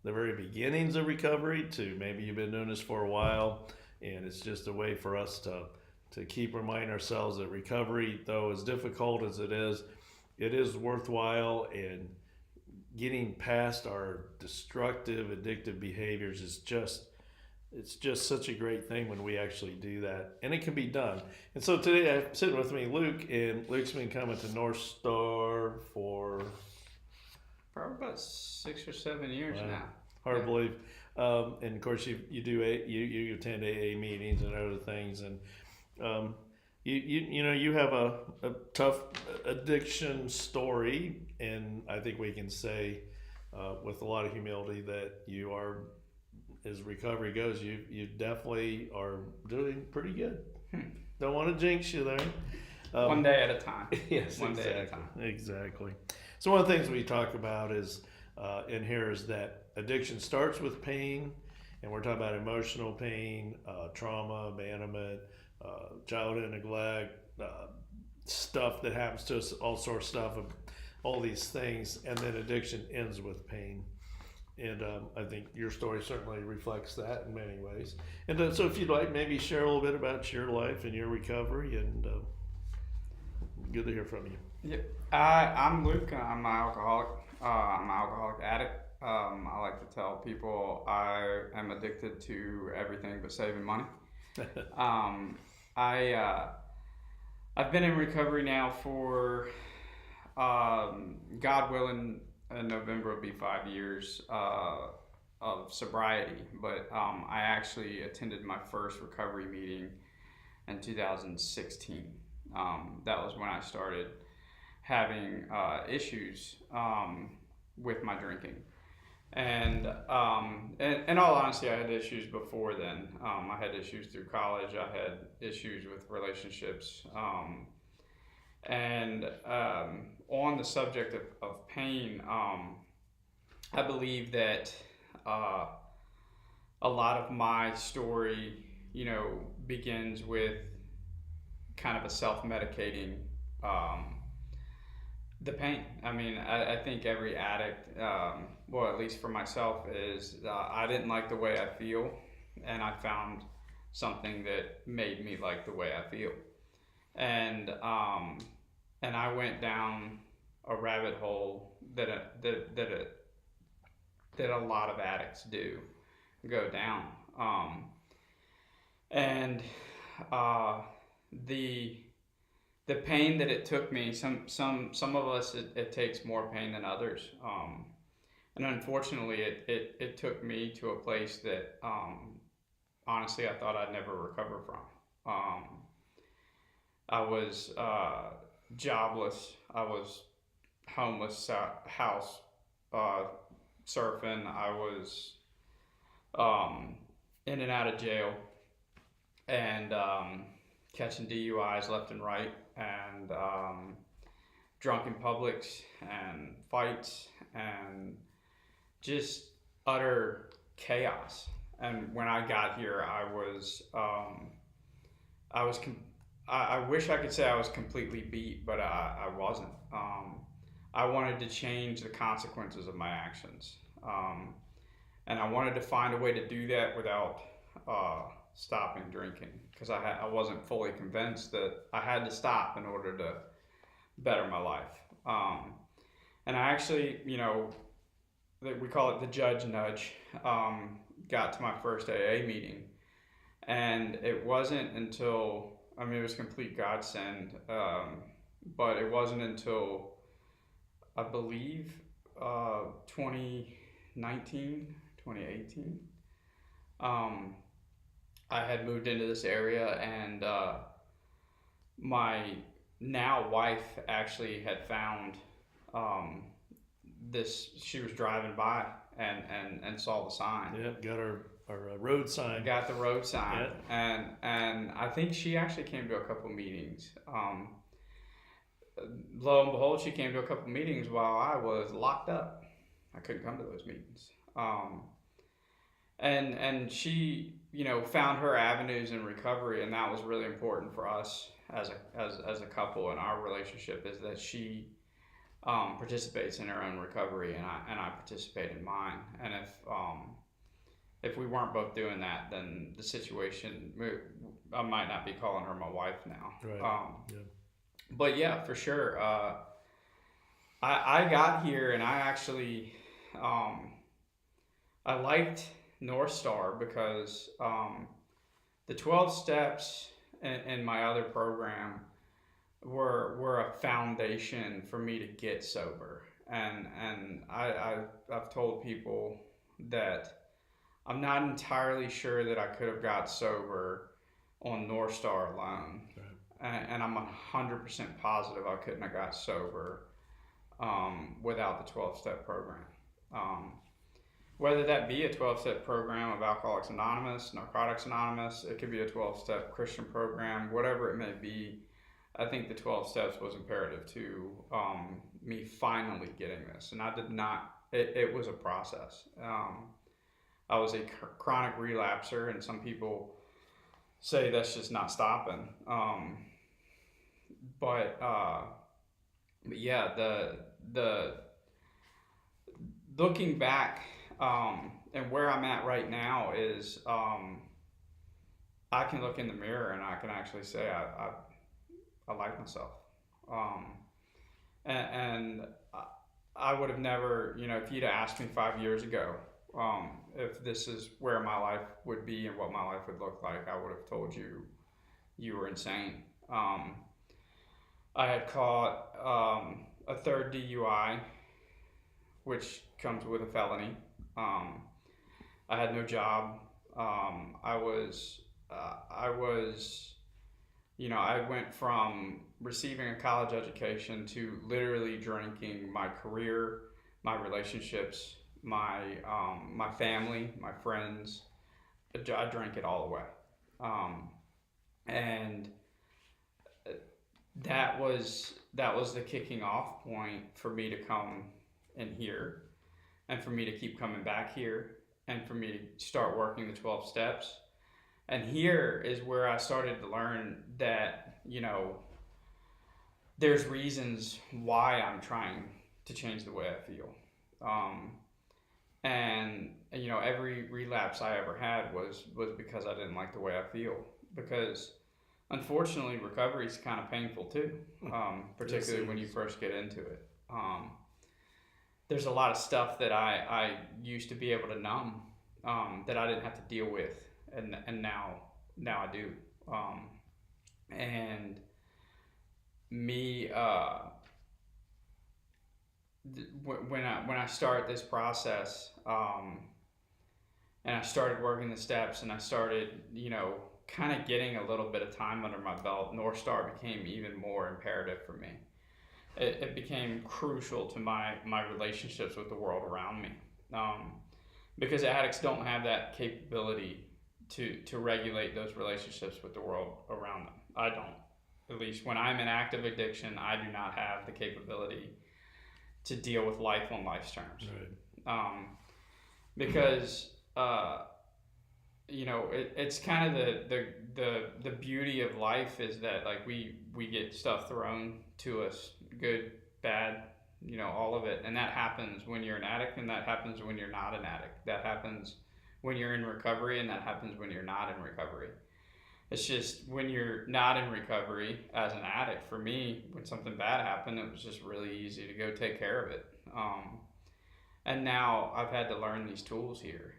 the very beginnings of recovery to maybe you've been doing this for a while, and it's just a way for us to keep reminding ourselves that recovery, though as difficult as it is worthwhile, and getting past our destructive, addictive behaviors is just it's just such a great thing when we actually do that, and it can be done. And so today, I'm sitting with me, Luke, and Luke's been coming to Northstar for Probably about 6 or 7 years wow, now. hard to Yeah. believe. And of course, you do you attend AA meetings and other things, and um, you know you have a tough addiction story, and I think we can say with a lot of humility that you are, as recovery goes, you definitely are doing pretty good. Hmm. Don't want to jinx you there. One Um, day at a time. yes, One day at a exactly, time. exactly. So one of the things we talk about is in here is that addiction starts with pain, and we're talking about emotional pain, trauma, abandonment, childhood neglect, stuff that happens to us, all sorts of stuff, all these things, and then addiction ends with pain. And I think your story certainly reflects that in many ways. And so, if you'd like, maybe share a little bit about your life and your recovery, and good to hear from you. Yeah. I'm Luke. I'm an alcoholic. I'm an alcoholic addict. I like to tell people I am addicted to everything but saving money. Um, I I've been in recovery now for God willing, in November will be 5 years of sobriety. But I actually attended my first recovery meeting in 2016. That was when I started having issues with my drinking. And in all honesty, I had issues before then. I had issues through college. I had issues with relationships. And on the subject of pain, I believe that uh, a lot of my story, begins with kind of a self-medicating um, the pain. I mean, I think every addict, well, at least for myself, is I didn't like the way I feel, and I found something that made me like the way I feel, and I went down a rabbit hole that a lot of addicts do go down, and uh, the the pain that it took me. Some of us it takes more pain than others, and unfortunately, it took me to a place that honestly I thought I'd never recover from. I was jobless. I was homeless, house uh, surfing. I was um, in and out of jail, and catching DUIs left and right, and drunk in publics, and fights, and just utter chaos. And when I got here, I was, I wish I could say I was completely beat, but I wasn't. I wanted to change the consequences of my actions, and I wanted to find a way to do that without stopping drinking, because I wasn't fully convinced that I had to stop in order to better my life. And I actually, we call it the judge nudge, got to my first AA meeting. And it wasn't until, I mean, it was complete godsend, but it wasn't until, I believe, 2019, 2018. I had moved into this area, and my now wife actually had found um, this. She was driving by and saw the sign. Yeah, got our road sign. Got the road sign, Yeah. and I think she actually came to a couple meetings. Lo and behold, she came to a couple meetings while I was locked up. I couldn't come to those meetings. And she, found her avenues in recovery, and that was really important for us as a couple in our relationship, is that she participates in her own recovery, and I participate in mine. And if we weren't both doing that, then the situation, I might not be calling her my wife now. Right. Yeah. But yeah, for sure. I got here, and I actually I liked Northstar because the 12 steps in my other program were a foundation for me to get sober. And I've told people that I'm not entirely sure that I could have got sober on Northstar alone. Right. And I'm 100% positive I couldn't have got sober without the 12 step program. Um, whether that be a 12-step program of Alcoholics Anonymous, Narcotics Anonymous, it could be a 12-step Christian program, whatever it may be. I think the 12 steps was imperative to me finally getting this. And I did not, it was a process. I was a chronic relapser, and some people say that's just not stopping. But yeah, the looking back, and where I'm at right now is I can look in the mirror and I can actually say I like myself. Um, and I would have never, if you'd asked me 5 years ago if this is where my life would be and what my life would look like, I would have told you you were insane. I had caught a third DUI, which comes with a felony. I had no job. I went from receiving a college education to literally drinking my career, my relationships, my family, my friends. I drank it all away, and that was the kicking off point for me to come in here, and for me to keep coming back here, and for me to start working the 12 steps. And here is where I started to learn that, there's reasons why I'm trying to change the way I feel. And, every relapse I ever had was because I didn't like the way I feel. Because unfortunately, recovery is kind of painful too, particularly when you first get into it. There's a lot of stuff that I used to be able to numb, that I didn't have to deal with, and now I do. And me, when I start this process, and I started working the steps, and I started, kind of getting a little bit of time under my belt, Northstar became even more imperative for me. It became crucial to my relationships with the world around me, because addicts don't have that capability to regulate those relationships with the world around them. I don't. At least when I'm in active addiction, I do not have the capability to deal with life on life's terms. Right. Because it's kind of the beauty of life is that, like, we get stuff thrown to us, good, bad, all of it. And that happens when you're an addict, and that happens when you're not an addict. That happens when you're in recovery, and that happens when you're not in recovery. It's just when you're not in recovery as an addict, for me, when something bad happened, it was just really easy to go take care of it. And now I've had to learn these tools here.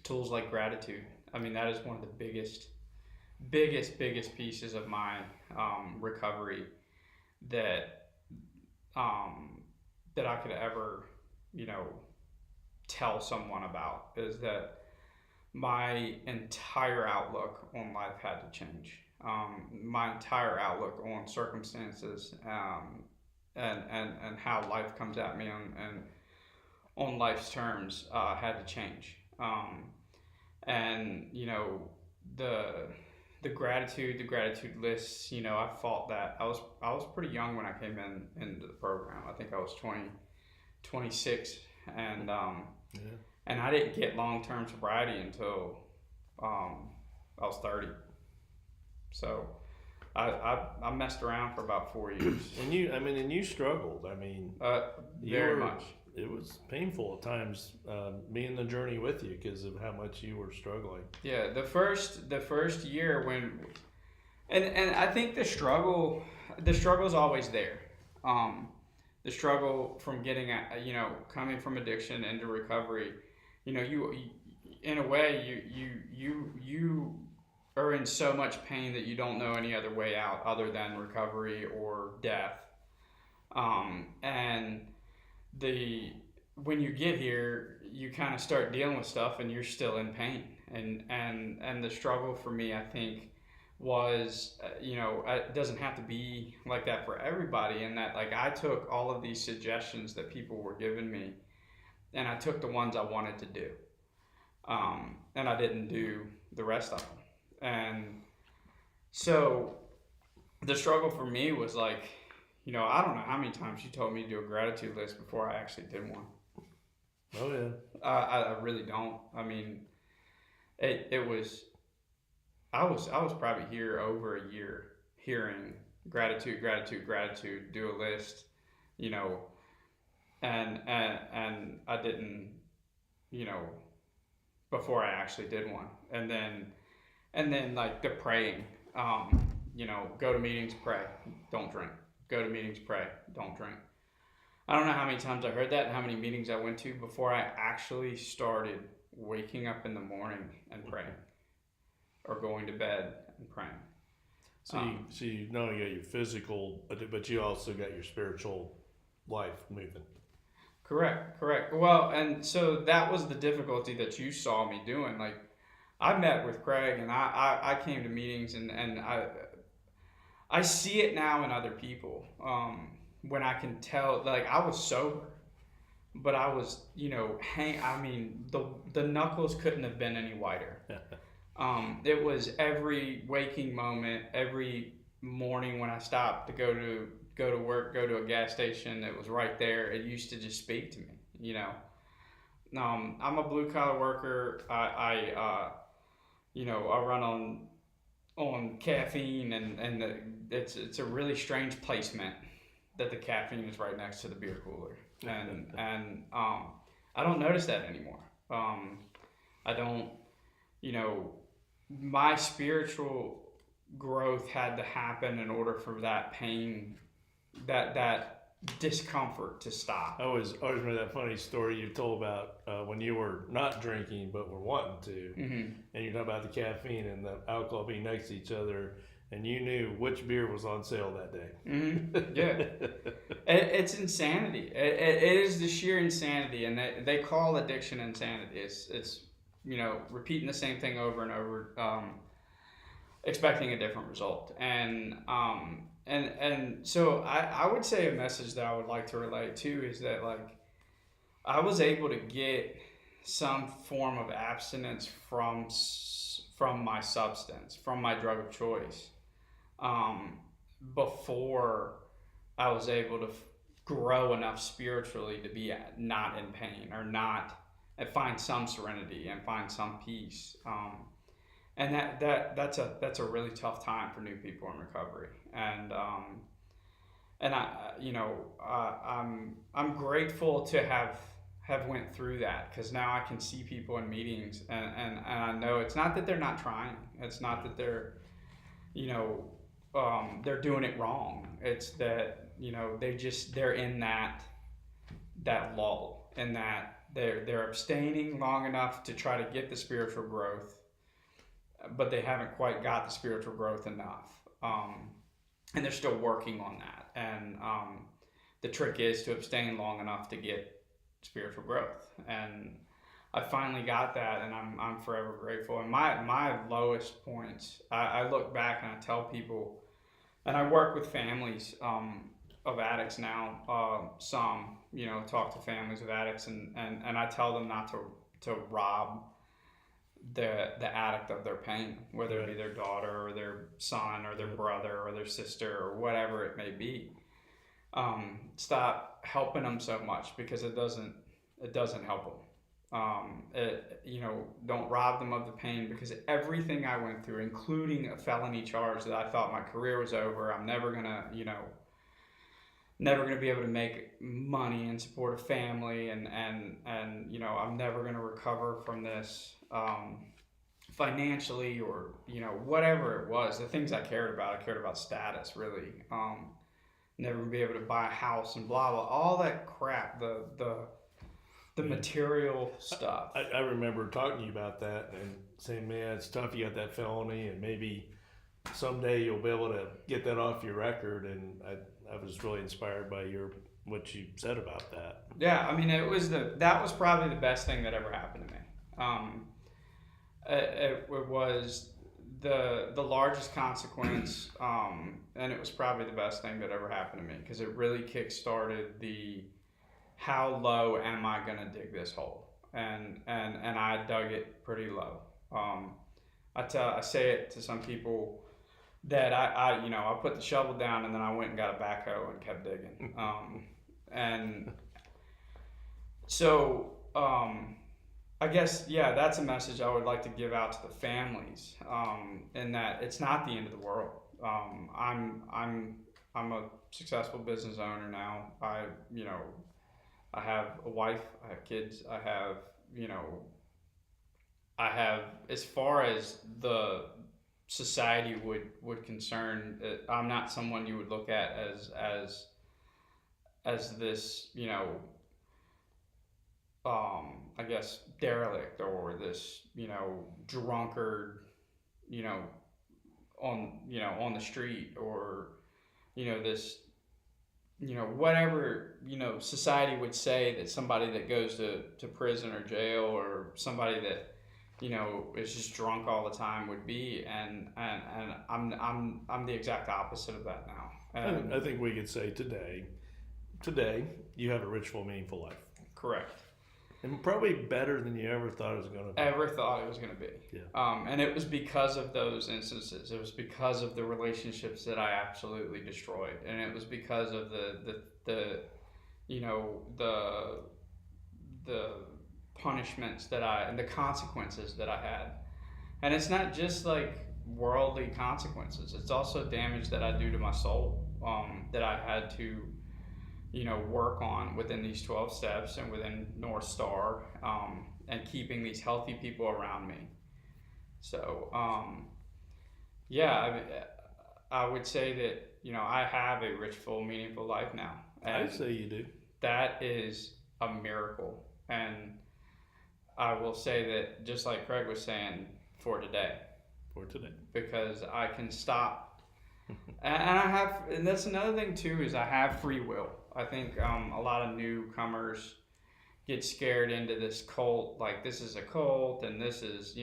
Tools like gratitude. I mean, that is one of the biggest pieces of my recovery that I could ever, tell someone about, is that my entire outlook on life had to change. My entire outlook on circumstances, and how life comes at me on life's terms had to change. And the gratitude lists. I fought that. I was pretty young when I came into the program. I think I was 26, and Yeah. and I didn't get long-term sobriety until I was 30. So I messed around for about 4 years. And you struggled. I mean, you Very were. much. It was painful at times, being the journey with you because of how much you were struggling. Yeah, the first year when, and I think the struggle's always there. Um, the struggle from getting coming from addiction into recovery. You in a way you are in so much pain that you don't know any other way out other than recovery or death. And the when you get here, you kind of start dealing with stuff, and you're still in pain. And the struggle for me, I think, was it doesn't have to be like that for everybody. And that, like, I took all of these suggestions that people were giving me, and I took the ones I wanted to do, and I didn't do the rest of them. And so the struggle for me was like, I don't know how many times you told me to do a gratitude list before I actually did one. Oh yeah. I really don't. I mean, it was I was probably here over a year hearing gratitude, gratitude, gratitude. Do a list, you know, and I didn't, you know, before I actually did one, and then like the praying, go to meetings, pray, don't drink. Go to meetings, pray, don't drink. I don't know how many times I heard that and how many meetings I went to before I actually started waking up in the morning and praying, or going to bed and praying. So you not only got your physical, but you also got your spiritual life moving. Correct, correct. Well, and so that was the difficulty that you saw me doing. Like, I met with Craig, and I came to meetings, and I see it now in other people. When I can tell, like, I was sober, but I was, I mean, the knuckles couldn't have been any whiter. It was every waking moment, every morning when I stopped to go to work, go to a gas station. It was right there. It used to just speak to me. I'm a blue collar worker. I run on caffeine, it's a really strange placement that the caffeine is right next to the beer cooler, and I don't notice that anymore. I don't, you know, my spiritual growth had to happen in order for that pain, that discomfort to stop. I always remember that funny story you told about when you were not drinking but were wanting to, and you talk about the caffeine and the alcohol being next to each other, and you knew which beer was on sale that day. Yeah, it's insanity. It is the sheer insanity, and they call addiction insanity. It's repeating the same thing over and over, expecting a different result. And so I would say a message that I would like to relate to is that, like, I was able to get some form of abstinence from my substance, from my drug of choice, before I was able to grow enough spiritually to be not in pain, or not, and find some serenity and find some peace. And that's a really tough time for new people in recovery. And I'm grateful to have went through that, because now I can see people in meetings, and I know it's not that they're not trying. It's not that they're they're doing it wrong. It's that they're in that lull, and that they're abstaining long enough to try to get the spiritual growth, but they haven't quite got the spiritual growth enough, and they're still working on that. And the trick is to abstain long enough to get spiritual growth. And I finally got that, and I'm forever grateful. And my lowest points, I look back and I tell people, and I work with families of addicts now. Some talk to families of addicts, and I tell them not to rob the addict of their pain, whether it be their daughter or their son or their brother or their sister or whatever it may be. Stop helping them so much, because it doesn't help them. Don't rob them of the pain, because everything I went through, including a felony charge that I thought my career was over, I'm never gonna be able to make money and support a family, and I'm never gonna recover from this financially, or whatever it was. The things I cared about status, really. Never gonna be able to buy a house and blah blah, all that crap. The Yeah. material stuff. I remember talking to you about that and saying, man, it's tough. You got that felony, and maybe someday you'll be able to get that off your record. And I was really inspired by what you said about that. Yeah, I mean, that was probably the best thing that ever happened to me. Um, it was the largest consequence, and it was probably the best thing that ever happened to me, because it really kick-started the how low am I gonna dig this hole, and I dug it pretty low. I say it to some people that I put the shovel down, and then I went and got a backhoe and kept digging. And so I guess, yeah, that's a message I would like to give out to the families, in that it's not the end of the world. I'm a successful business owner now. I have a wife, I have kids, I have, as far as the society would concern, I'm not someone you would look at as this, I guess, derelict, or this, drunkard, you know, on the street, or, this, whatever, society would say that somebody that goes to prison or jail, or somebody that, is just drunk all the time would be. And I'm the exact opposite of that now. And I think we could say today you have a rich, full, meaningful life, correct. and probably better than you ever thought it was going to be. Ever thought it was going to be. Yeah. And it was because of those instances. It was because of the relationships that I absolutely destroyed, and it was because of the punishments and the consequences that I had. And it's not just like worldly consequences. It's also damage that I do to my soul, that I had to work on within these 12 steps and within Northstar, and keeping these healthy people around me. So, yeah, I would say that, I have a rich, full, meaningful life now. And I'd say you do. that is a miracle. And I will say that, just like Craig was saying, for today, because I can stop. And that's another thing too, is I have free will. I think a lot of newcomers get scared into this cult, like this is a cult, and this is,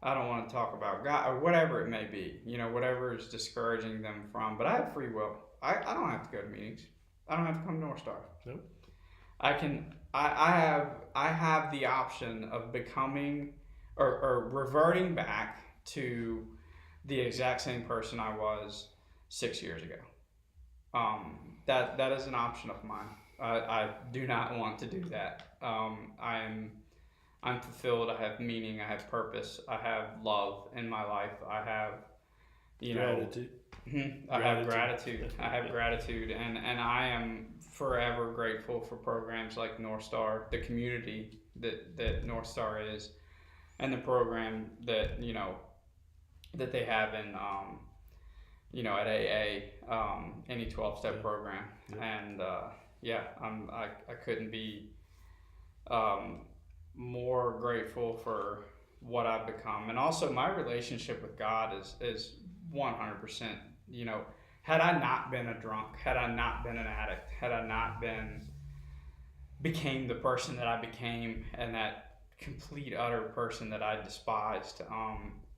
I don't want to talk about God, or whatever it may be, whatever is discouraging them from. But I have free will. I don't have to go to meetings. I don't have to come to Northstar. Nope. I have the option of becoming, or reverting back to the exact same person I was 6 years ago. That is an option of mine. I do not want to do that. I'm fulfilled. I have meaning. I have purpose. I have love in my life. I have, Gratitude. I have gratitude. I have gratitude, and I am forever grateful for programs like Northstar, the community that Northstar is, and the program that that they have in at AA, any 12-step program. And I couldn't be more grateful for what I've become, and also my relationship with God is 100%. Had I not been a drunk, had I not been an addict, had I not became the person that I became, and that complete utter person that I despised,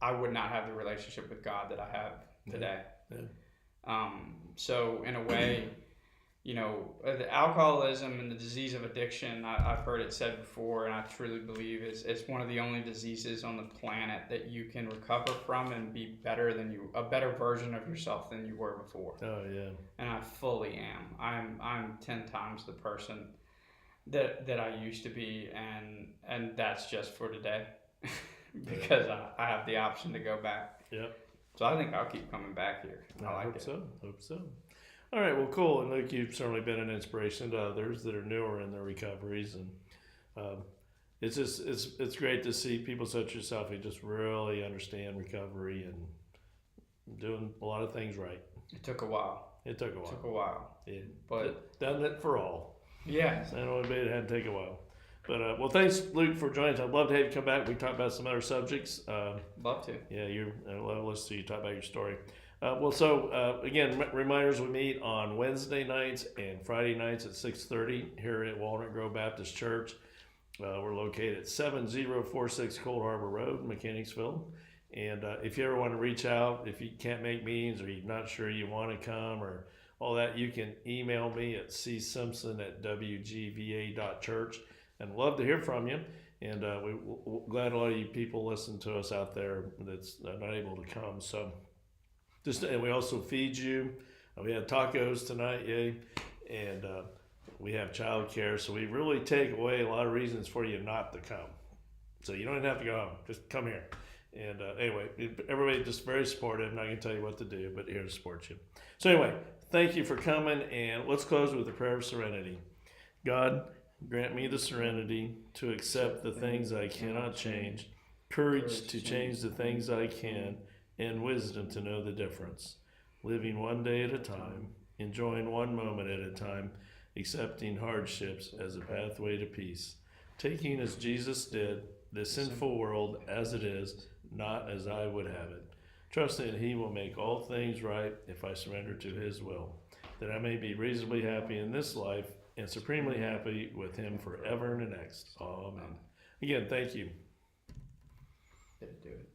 I would not have the relationship with God that I have today. Yeah. So in a way, the alcoholism and the disease of addiction, I've heard it said before, and I truly believe it's one of the only diseases on the planet that you can recover from and be a better version of yourself than you were before. Oh yeah. And I fully am. I'm 10 times the person that I used to be, and that's just for today, because I have the option to go back. Yep. So I think I'll keep coming back here. I like hope it. so. Hope so. All right. Well, cool. And Luke, you've certainly been an inspiration to others that are newer in their recoveries, and um, it's great to see people such as yourself who just really understand recovery and doing a lot of things right. It took a while. It took a It while. took a while, Yeah. but Done it for all. yeah, I know it had to take a while. But well, thanks, Luke, for joining us. I'd love to have you come back. We talk about some other subjects. love to. Yeah, I love to listen to you talk about your story. Again, reminders: we meet on Wednesday nights and Friday nights at 6:30 here at Walnut Grove Baptist Church. We're located at 7046 Cold Harbor Road, Mechanicsville. And if you ever want to reach out, if you can't make meetings or you're not sure you want to come or all that, you can email me at csimpson@wgva.church. And love to hear from you. And we're glad a lot of you people listen to us out there that's not able to come. So and we also feed you. We had tacos tonight, yay. And we have childcare. So we really take away a lot of reasons for you not to come. So you don't even have to go home. Just come here. And anyway, everybody just very supportive. I'm not going to tell you what to do, but here to support you. So anyway, thank you for coming. And let's close with a prayer of serenity. God, grant me the serenity to accept the things I cannot change, courage to change the things I can, and wisdom to know the difference. Living one day at a time, enjoying one moment at a time, accepting hardships as a pathway to peace, taking as Jesus did the sinful world as it is, not as I would have it, trusting that He will make all things right if I surrender to His will, that I may be reasonably happy in this life and supremely happy with Him forever and the next. Amen. Again, thank you. Did it do it?